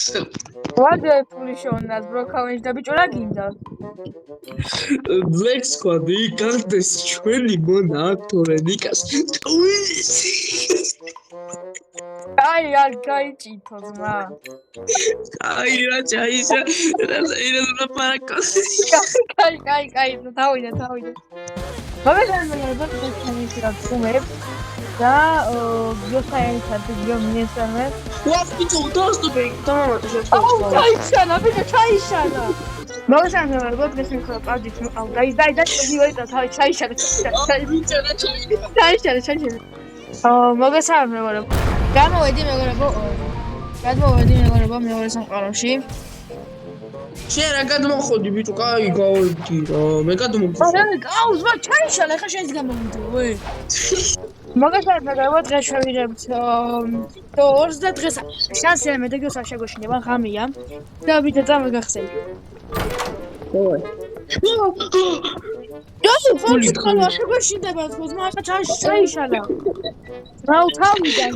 ვარდე ფული შოვნას ბროქავენს და ბიჭო რა გინდა? Black Squad-ი გახდეს ჩვენი მონა აქტორე ნიკას. აი არ გაიჭითო ძმა. აი რა ჩაიშა. რა ლაპარაკო. კაი, თავიდე. მოგესალმებით თქვენს ხუმებს და გიოსაენსად გიომინესამე. What ბიჭო დაასტობე დამამატე შეწყო. ჩაიშანა, ბიჭო, ჩაიშანა. მოგესალმებით დღეს მიხო პაუზით მიყავ. დაი, ვიოიტა ჩაიშანა. ჩაიშანა. მოგესალმებით. გამოვედი მეგობრებო მეორე სამყაროში. შენ რა გადმოხოდი ბიჭო, კაი გავედი რა. მე გადმოხოდი. აუზ, ვა ჩაიშალა, ხა შენს გამომიდო, ვე. მოგესალმებით, დღეს შევიღებთ 20 დღეს შანსი მე და გიოსა შეგოშინება ღამეა და ვიდეო წამოგახსენე. ой. გიოსა ფონჩი თქვა შეგოშინება თქო, მაგა ჩაიშალა. რაუ თავიდან.